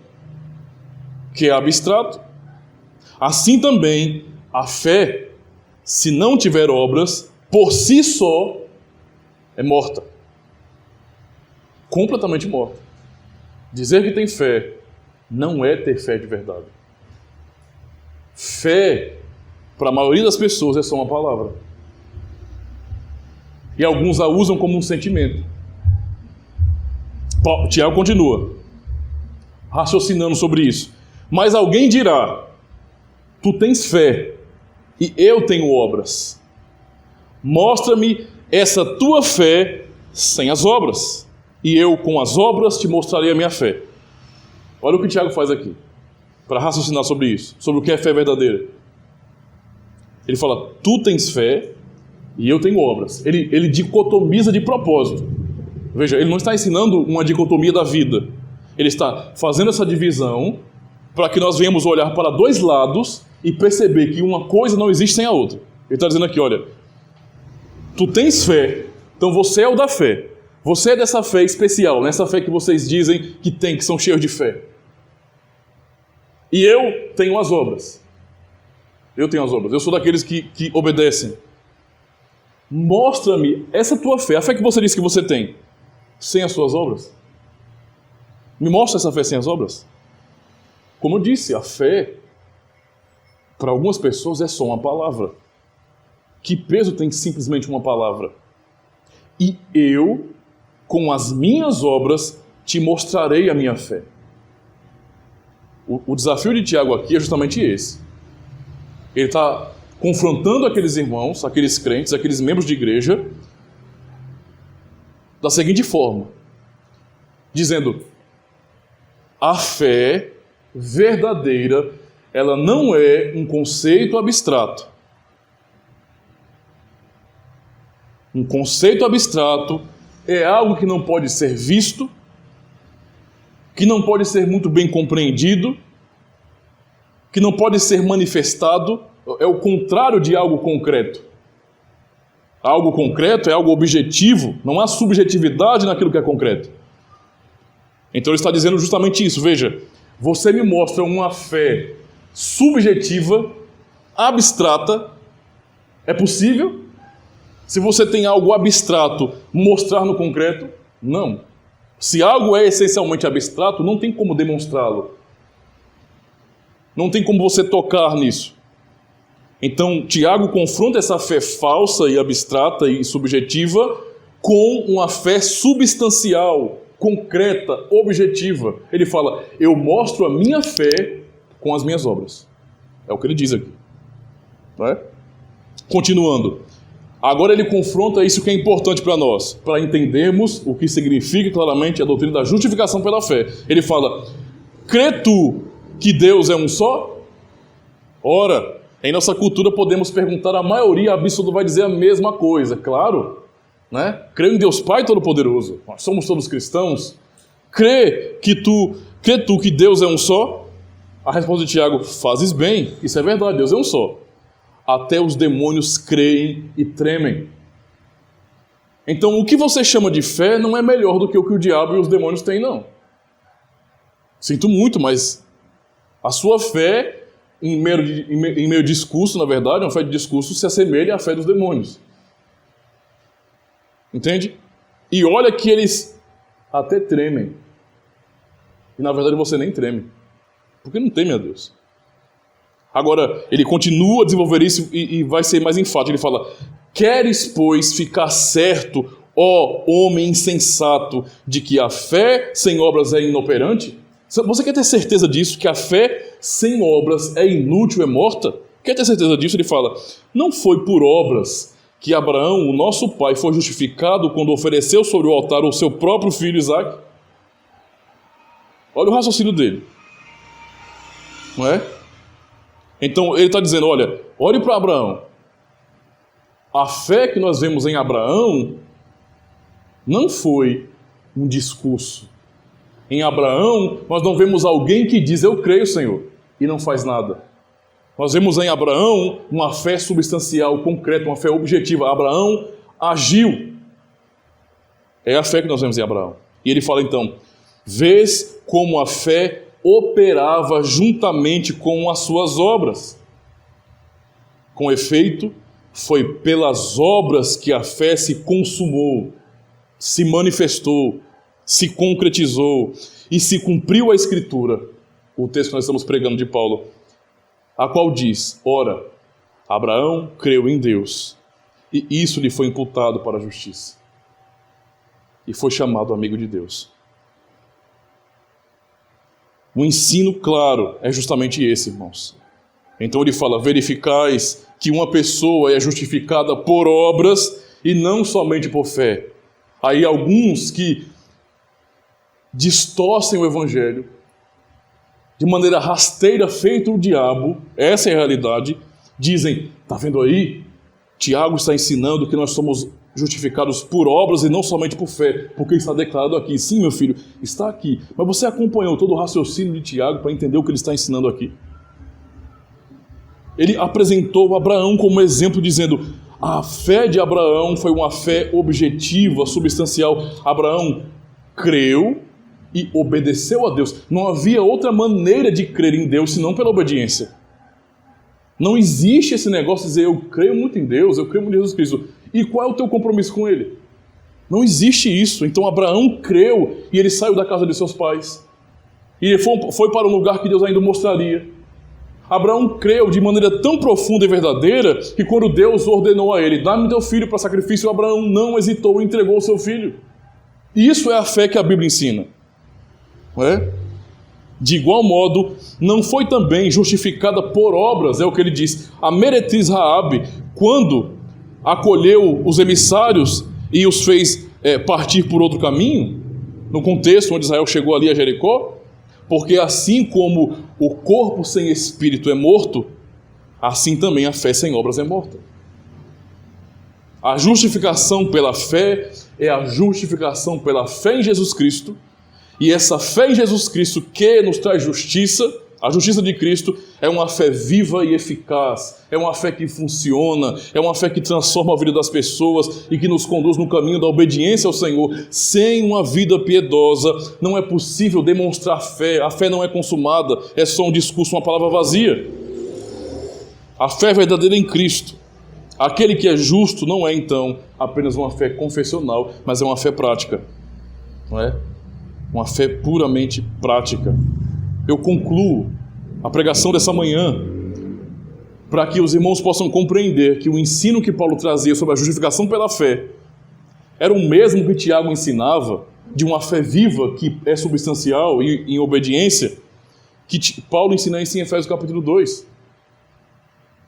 que é abstrato. Assim também, a fé, se não tiver obras, por si só, é morta. Completamente morta. Dizer que tem fé não é ter fé de verdade. Fé, para a maioria das pessoas, é só uma palavra. E alguns a usam como um sentimento. Tiago continua, raciocinando sobre isso. Mas alguém dirá, tu tens fé e eu tenho obras. Mostra-me essa tua fé sem as obras, e eu com as obras te mostrarei a minha fé. Olha o que Tiago faz aqui, para raciocinar sobre isso, sobre o que é fé verdadeira. Ele fala, tu tens fé e eu tenho obras. Ele dicotomiza de propósito. Veja, ele não está ensinando uma dicotomia da vida. Ele está fazendo essa divisão para que nós venhamos olhar para dois lados e perceber que uma coisa não existe sem a outra. Ele está dizendo aqui, olha, tu tens fé, então você é o da fé. Você é dessa fé especial, nessa fé que vocês dizem que tem, que são cheios de fé. E eu tenho as obras. Eu tenho as obras. Eu sou daqueles que obedecem. Mostra-me essa tua fé, a fé que você diz que você tem, sem as suas obras. Me mostra essa fé sem as obras. Como eu disse, a fé, para algumas pessoas, é só uma palavra. Que peso tem simplesmente uma palavra? E eu, com as minhas obras, te mostrarei a minha fé. O desafio de Tiago aqui é justamente esse. Ele está confrontando aqueles irmãos, aqueles crentes, aqueles membros de igreja, da seguinte forma, dizendo, a fé verdadeira, ela não é um conceito abstrato. Um conceito abstrato é algo que não pode ser visto, que não pode ser muito bem compreendido, que não pode ser manifestado, é o contrário de algo concreto. Algo concreto é algo objetivo, não há subjetividade naquilo que é concreto. Então ele está dizendo justamente isso, veja, você me mostra uma fé subjetiva, abstrata, é possível? Se você tem algo abstrato, mostrar no concreto? Não. Se algo é essencialmente abstrato, não tem como demonstrá-lo. Não tem como você tocar nisso. Então, Tiago confronta essa fé falsa e abstrata e subjetiva com uma fé substancial, concreta, objetiva. Ele fala, eu mostro a minha fé com as minhas obras. É o que ele diz aqui. Não é? Continuando. Agora ele confronta isso que é importante para nós, para entendermos o que significa claramente a doutrina da justificação pela fé. Ele fala: crê tu que Deus é um só? Ora, em nossa cultura podemos perguntar, a maioria absoluta vai dizer a mesma coisa, claro, né? Creio em Deus Pai Todo-Poderoso, nós somos todos cristãos. Crê tu que Deus é um só? A resposta de Tiago: fazes bem, isso é verdade, Deus é um só. Até os demônios creem e tremem. Então, o que você chama de fé não é melhor do que o diabo e os demônios têm, não. Sinto muito, mas a sua fé, em meio discurso, na verdade, uma fé de discurso, se assemelha à fé dos demônios. Entende? E olha que eles até tremem. E, na verdade, você nem treme. Porque não teme a Deus. Agora, ele continua a desenvolver isso e vai ser mais enfático. Ele fala: queres, pois, ficar certo, ó homem insensato, de que a fé sem obras é inoperante? Você quer ter certeza disso, que a fé sem obras é inútil, é morta? Quer ter certeza disso? Ele fala: não foi por obras que Abraão, o nosso pai, foi justificado quando ofereceu sobre o altar o seu próprio filho Isaque? Olha o raciocínio dele. Não é? Então ele está dizendo: olha, olhe para Abraão. A fé que nós vemos em Abraão não foi um discurso. Em Abraão, nós não vemos alguém que diz: eu creio, Senhor, e não faz nada. Nós vemos em Abraão uma fé substancial, concreta, uma fé objetiva. Abraão agiu. É a fé que nós vemos em Abraão. E ele fala então: vês como a fé operava juntamente com as suas obras. Com efeito, foi pelas obras que a fé se consumou, se manifestou, se concretizou e se cumpriu a Escritura, o texto que nós estamos pregando de Paulo, a qual diz: ora, Abraão creu em Deus, e isso lhe foi imputado para a justiça, e foi chamado amigo de Deus. O ensino claro é justamente esse, irmãos. Então ele fala: verificais que uma pessoa é justificada por obras e não somente por fé. Aí alguns que distorcem o Evangelho de maneira rasteira, feito o diabo, essa é a realidade, dizem: está vendo aí? Tiago está ensinando que nós somos justificados por obras e não somente por fé, porque está declarado aqui. Sim, meu filho, está aqui. Mas você acompanhou todo o raciocínio de Tiago para entender o que ele está ensinando aqui? Ele apresentou Abraão como exemplo, dizendo: a fé de Abraão foi uma fé objetiva, substancial. Abraão creu e obedeceu a Deus. Não havia outra maneira de crer em Deus senão pela obediência. Não existe esse negócio de dizer: eu creio muito em Deus, eu creio muito em Jesus Cristo. E qual é o teu compromisso com Ele? Não existe isso. Então Abraão creu e ele saiu da casa de seus pais. E ele foi para um lugar que Deus ainda mostraria. Abraão creu de maneira tão profunda e verdadeira que quando Deus ordenou a ele: dá-me teu filho para sacrifício, Abraão não hesitou e entregou o seu filho. E isso é a fé que a Bíblia ensina. Não é? De igual modo, não foi também justificada por obras, é o que ele diz. A meretriz Raabe, quando acolheu os emissários e os fez partir por outro caminho, no contexto onde Israel chegou ali a Jericó, porque assim como o corpo sem espírito é morto, assim também a fé sem obras é morta. A justificação pela fé é a justificação pela fé em Jesus Cristo, e essa fé em Jesus Cristo que nos traz justiça, a justiça de Cristo, é uma fé viva e eficaz, é uma fé que funciona, é uma fé que transforma a vida das pessoas e que nos conduz no caminho da obediência ao Senhor. Sem uma vida piedosa, não é possível demonstrar fé, a fé não é consumada, é só um discurso, uma palavra vazia. A fé verdadeira em Cristo, aquele que é justo, não é então apenas uma fé confessional, mas é uma fé prática, não é? Uma fé puramente prática. Eu concluo a pregação dessa manhã para que os irmãos possam compreender que o ensino que Paulo trazia sobre a justificação pela fé era o mesmo que Tiago ensinava, de uma fé viva que é substancial e em obediência, que Paulo ensina isso em Efésios capítulo 2.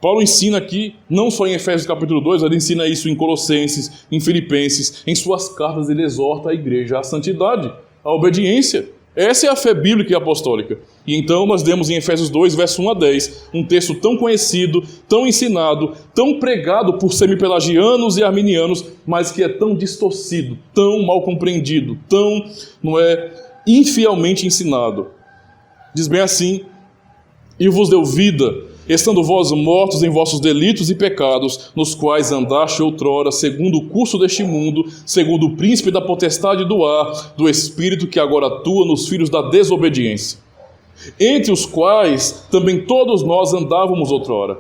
Paulo ensina aqui, não só em Efésios capítulo 2, ele ensina isso em Colossenses, em Filipenses, em suas cartas ele exorta a igreja à santidade, à obediência. Essa é a fé bíblica e apostólica. E então nós lemos em Efésios 2, verso 1 a 10, um texto tão conhecido, tão ensinado, tão pregado por semipelagianos e arminianos, mas que é tão distorcido, tão mal compreendido, tão, infielmente ensinado. Diz bem assim: e vos deu vida, estando vós mortos em vossos delitos e pecados, nos quais andaste outrora, segundo o curso deste mundo, segundo o príncipe da potestade do ar, do espírito que agora atua nos filhos da desobediência, entre os quais também todos nós andávamos outrora,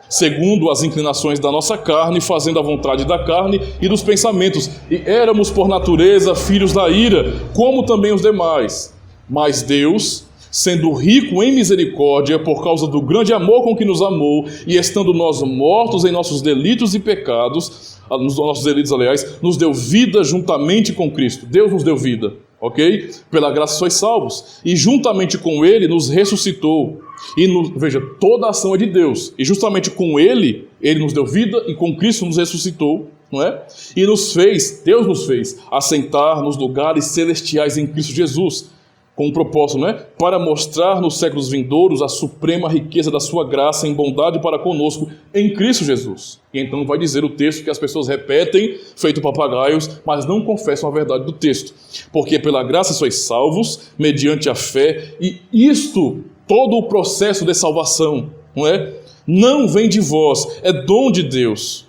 segundo as inclinações da nossa carne, fazendo a vontade da carne e dos pensamentos, e éramos por natureza filhos da ira, como também os demais. Mas Deus, sendo rico em misericórdia, por causa do grande amor com que nos amou, e estando nós mortos em nossos delitos e pecados, nos nossos delitos, aliás, nos deu vida juntamente com Cristo. Deus nos deu vida, ok? Pela graça sois salvos. E juntamente com Ele nos ressuscitou. Veja, toda a ação é de Deus. E justamente com Ele nos deu vida, e com Cristo nos ressuscitou, não é? E Deus nos fez assentar nos lugares celestiais em Cristo Jesus, com um propósito, para mostrar nos séculos vindouros a suprema riqueza da sua graça em bondade para conosco em Cristo Jesus. E então vai dizer o texto que as pessoas repetem, feito papagaios, mas não confessam a verdade do texto. Porque pela graça sois salvos, mediante a fé, e isto, todo o processo de salvação, não vem de vós, é dom de Deus.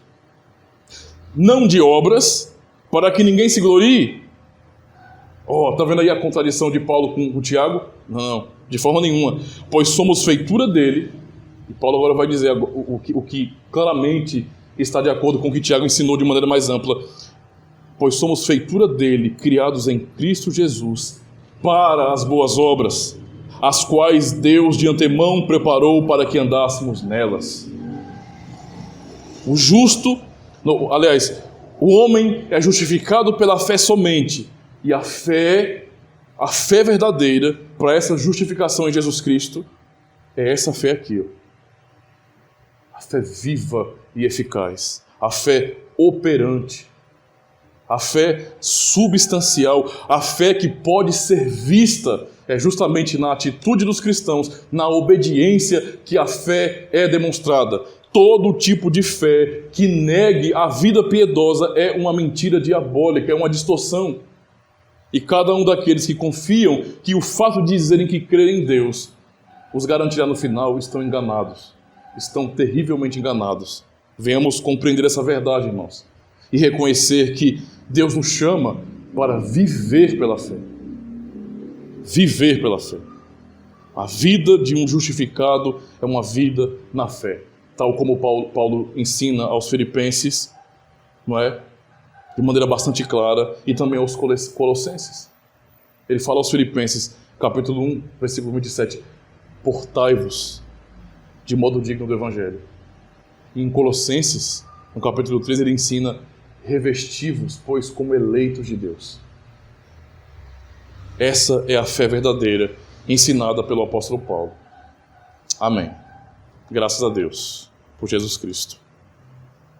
Não de obras, para que ninguém se glorie. Está vendo aí a contradição de Paulo com o Tiago? Não, de forma nenhuma. Pois somos feitura dele. E Paulo agora vai dizer o que claramente está de acordo com o que Tiago ensinou de maneira mais ampla. Pois somos feitura dele, criados em Cristo Jesus, para as boas obras, as quais Deus de antemão preparou para que andássemos nelas. O justo, o homem é justificado pela fé somente. E a fé verdadeira para essa justificação em Jesus Cristo é essa fé aqui. A fé viva e eficaz. A fé operante. A fé substancial. A fé que pode ser vista é justamente na atitude dos cristãos, na obediência que a fé é demonstrada. Todo tipo de fé que negue a vida piedosa é uma mentira diabólica, é uma distorção. E cada um daqueles que confiam que o fato de dizerem que creem em Deus os garantirá no final estão enganados. Estão terrivelmente enganados. Venhamos compreender essa verdade, irmãos. E reconhecer que Deus nos chama para viver pela fé. Viver pela fé. A vida de um justificado é uma vida na fé. Tal como Paulo ensina aos Filipenses, de maneira bastante clara, e também aos Colossenses. Ele fala aos Filipenses, capítulo 1, versículo 27, portai-vos de modo digno do Evangelho. E em Colossenses, no capítulo 3, ele ensina, revesti-vos, pois, como eleitos de Deus. Essa é a fé verdadeira, ensinada pelo apóstolo Paulo. Amém. Graças a Deus, por Jesus Cristo.